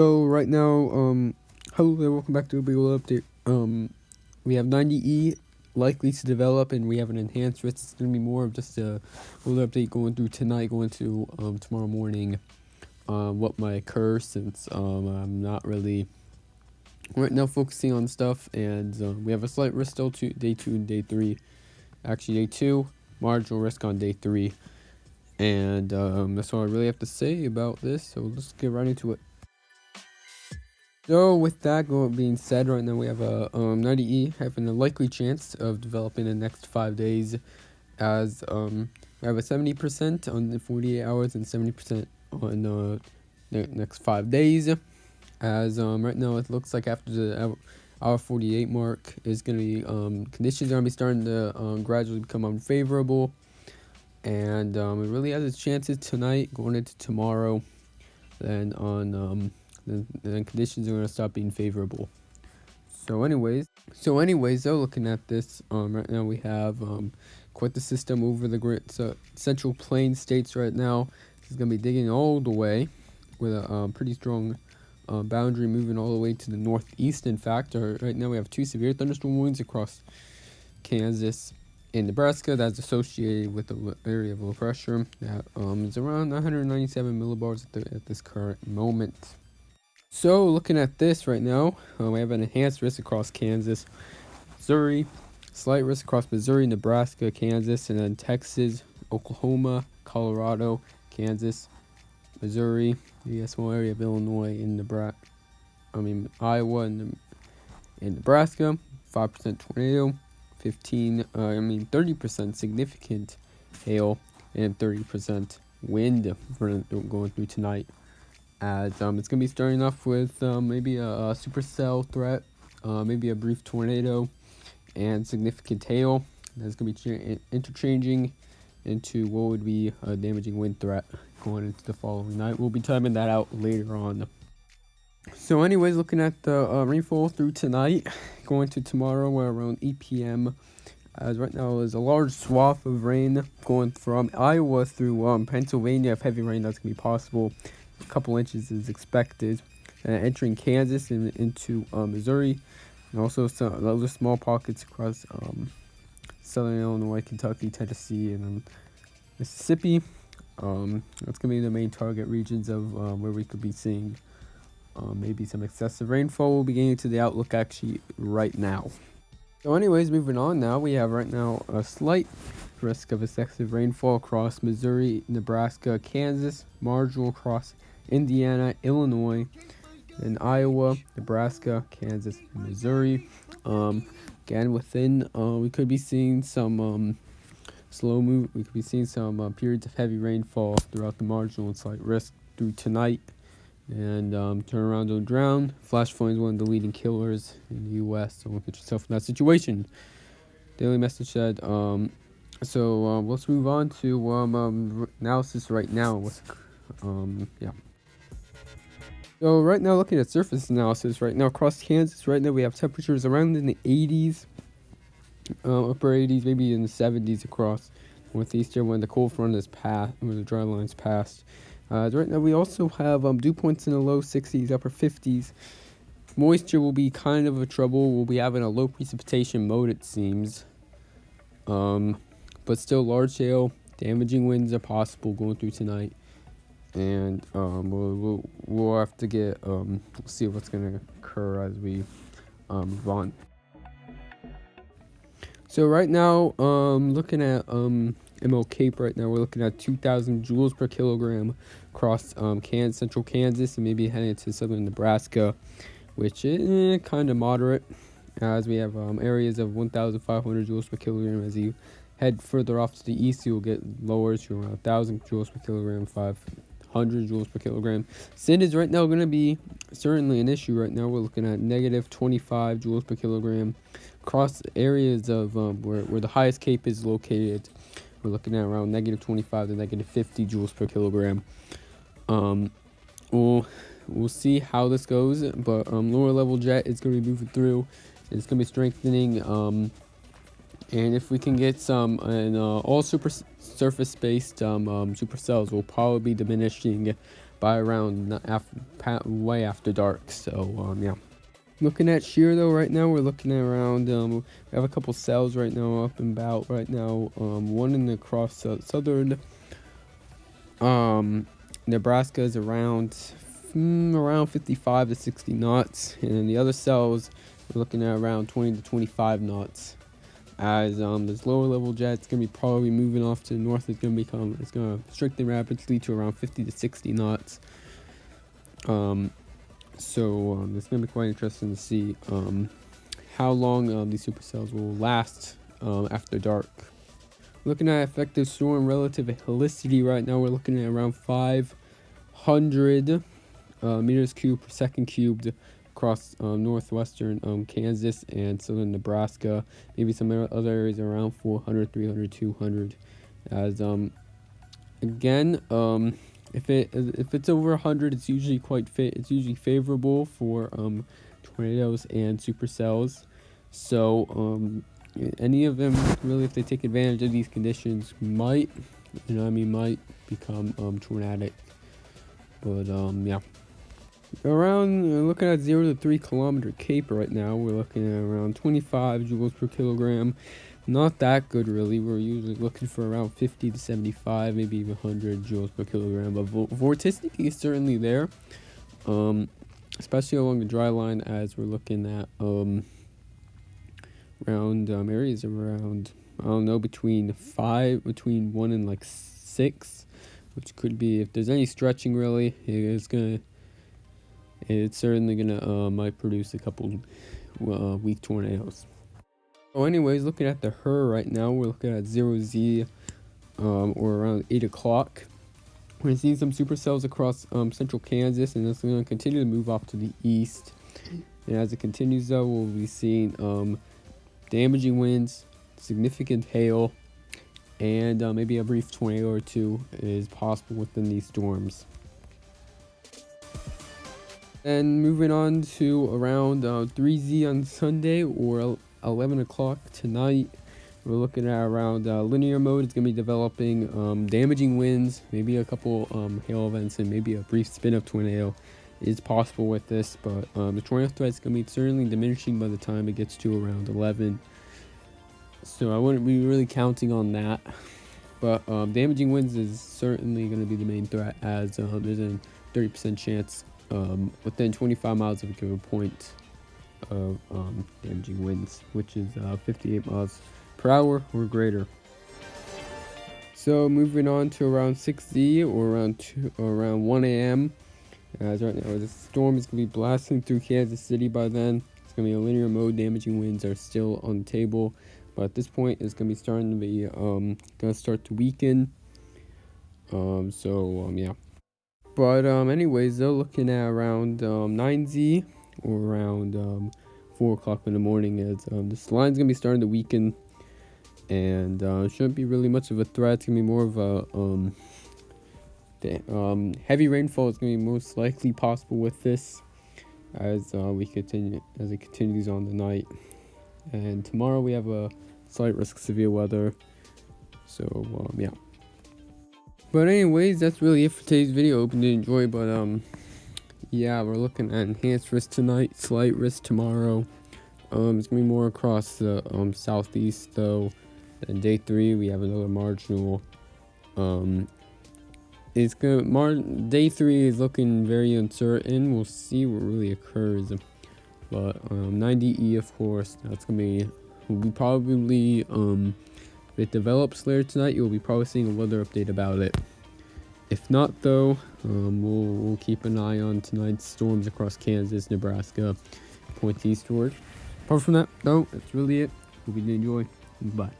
So right now, hello there, welcome back to a big ol' update. We have 90E likely to develop, and we have an enhanced risk. It's gonna be more of just a little update going through tonight, going to tomorrow morning. What might occur since I'm not really right now focusing on stuff, and we have a slight risk still to day 2 and day 3. Actually, day 2, marginal risk on day 3, and that's all I really have to say about this. So let's get right into it. So with that being said, right now we have a 90E having a likely chance of developing in the next 5 days, as we have a 70% on the 48 hours and 70% on the next 5 days. As right now it looks like after the hour 48 mark is going to be conditions are going to be starting to gradually become unfavorable, and it really has its chances tonight going into tomorrow. Then on then conditions are going to stop being favorable. So anyways, though, looking at this, right now we have quite the system over the Central Plains states right now. This is going to be digging all the way with a pretty strong boundary moving all the way to the northeast. In fact, right now we have 2 severe thunderstorm warnings across Kansas and Nebraska that's associated with the area of low pressure that is around 197 millibars at this current moment. So looking at this right now, we have an enhanced risk across Kansas, Missouri, slight risk across Missouri, Nebraska, Kansas, and then Texas, Oklahoma, Colorado, Kansas, Missouri, maybe a small area of Illinois, and Iowa and Nebraska. 5% tornado, 30% significant hail, and 30% wind going through tonight. As it's going to be starting off with maybe a supercell threat, maybe a brief tornado, and significant hail. That's going to be interchanging into what would be a damaging wind threat going into the following night. We'll be timing that out later on. So anyways, looking at the rainfall through tonight, going to tomorrow around 8 p.m. As right now is a large swath of rain going from Iowa through Pennsylvania. If heavy rain, that's going to be possible. A couple inches is expected, entering Kansas and into Missouri, and also some other small pockets across southern Illinois, Kentucky, Tennessee, and Mississippi. That's gonna be the main target regions of where we could be seeing maybe some excessive rainfall. We'll be getting to the outlook actually right now. So anyways, moving on now, we have right now a slight risk of excessive rainfall across Missouri, Nebraska, Kansas, marginal across Indiana, Illinois, and Iowa, Nebraska, Kansas, and Missouri. Again, within, we could be seeing some slow move. We could be seeing some periods of heavy rainfall throughout the marginal and slight risk through tonight. And turn around, don't drown. Flash flooding is one of the leading killers in the U.S., so don't get yourself in that situation. Daily message said, so let's move on to analysis right now. Yeah. So right now, looking at surface analysis right now across Kansas, right now we have temperatures around in the 80s, upper 80s, maybe in the 70s across northeastern when the cold front is passed, when the dry line's passed. Right now we also have dew points in the low 60s, upper 50s. Moisture will be kind of a trouble. We'll be having a low precipitation mode, it seems. But still large hail, damaging winds are possible going through tonight. And we'll have to get see what's going to occur as we move on. So right now, looking at ML Cape right now, we're looking at 2,000 joules per kilogram across central Kansas and maybe heading to southern Nebraska, which is kind of moderate, as we have areas of 1,500 joules per kilogram. As you head further off to the east, you'll get lower to around 1,000 joules per kilogram, 500 joules per kilogram. SID is right now going to be certainly an issue right now. We're looking at negative 25 joules per kilogram across areas of where the highest cape is located. We're looking at around negative 25 to negative 50 joules per kilogram. We'll see how this goes, but lower level jet is going to be moving through. It's going to be strengthening. And if we can get some all surface based supercells, will probably be diminishing by around way after dark. So yeah. Looking at shear though, right now we're looking at around we have a couple cells right now up and about right now. One in the cross southern Nebraska is around 55 to 60 knots, and then the other cells we're looking at around 20 to 25 knots. As this lower level jet, it's gonna be probably moving off to the north. It's gonna strengthen rapidly to around 50 to 60 knots. So it's gonna be quite interesting to see how long these supercells will last after dark. Looking at effective storm relative helicity right now, we're looking at around 500 meters cubed per second cubed across northwestern Kansas and southern Nebraska. Maybe some other areas around 400, 300, 200. As again, if it's over 100, it's usually it's usually favorable for tornadoes and supercells. So any of them really, if they take advantage of these conditions, might become tornadic. But yeah, around looking at 0 to 3 kilometer cape right now, we're looking at around 25 joules per kilogram. Not that good really. We're usually looking for around 50 to 75, maybe even 100 joules per kilogram. But vorticity is certainly there, especially along the dry line, as we're looking at around areas around, I don't know, between 1 and like 6, which could be, if there's any stretching really, it's certainly gonna might produce a couple weak tornadoes. So anyways, looking at the HRRR right now, we're looking at 0Z or around 8 o'clock. We're seeing some supercells across central Kansas, and it's going to continue to move off to the east. And as it continues though, we'll be seeing damaging winds, significant hail, and maybe a brief tornado or two is possible within these storms. And moving on to around 3Z on Sunday or 11 o'clock tonight, we're looking at around linear mode. It's going to be developing damaging winds, maybe a couple hail events, and maybe a brief spin-up tornado is possible with this. But the tornado threat is going to be certainly diminishing by the time it gets to around 11. So I wouldn't be really counting on that. But damaging winds is certainly going to be the main threat, as there's a 30% chance within 25 miles of a given point of damaging winds, which is 58 miles per hour or greater. So moving on to around 6Z or around 1 a.m. As right now the storm is going to be blasting through Kansas City by then. It's going to be a linear mode. Damaging winds are still on the table, but at this point it's going to be starting to be start to weaken. Yeah. But anyways, they're looking at around 9Z or around 4 o'clock in the morning, as this line's gonna be starting to weaken, and it shouldn't be really much of a threat. It's gonna be more of a heavy rainfall is gonna be most likely possible with this, as it continues on the night. And tomorrow we have a slight risk of severe weather. So yeah. But anyways, that's really it for today's video. Hope you did enjoy. But yeah, we're looking at enhanced risk tonight, slight risk tomorrow. It's gonna be more across the southeast though. And day 3 we have another marginal. Day 3 is looking very uncertain. We'll see what really occurs. But 90E, of course, we'll be probably if it develops later tonight, you'll be probably seeing a weather update about it. If not, though, we'll keep an eye on tonight's storms across Kansas, Nebraska, point eastward. Apart from that, though, that's really it. Hope you did enjoy. Bye.